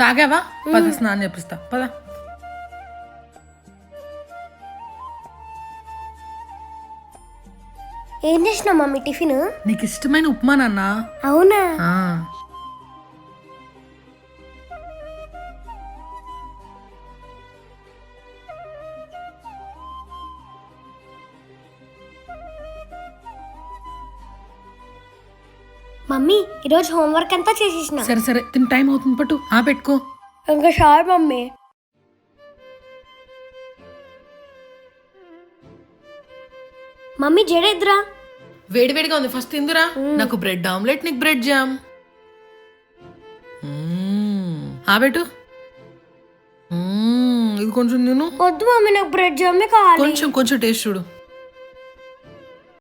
తాగావా? పద స్నానం చేపిస్తా పద. ఏం చేసినావు మమ్మీ టిఫిన్? నీకు ఇష్టమైన ఉప్మా నాన్న. అవునా? మమ్మీ ఈరోజు హోంవర్క్ అంతా చేసేసిన. సరే సరే తిని టైం అవుతుంది పట్టు. పెట్టుకో. ఇంకా షార్ మమ్మీ. మమ్మీ జడేద్రా. వేడివేడిగా ఉంది, ఫస్ట్ తిందురా. నాకు బ్రెడ్ ఆమ్లెట్, నీకు బ్రెడ్ జామ్. పెట్టు. ఇది కొంచెం తిను. వద్దు మమ్మీ, నాకు బ్రెడ్ జామే కావాలి. కొంచెం కొంచెం టేస్ట్ చూడు.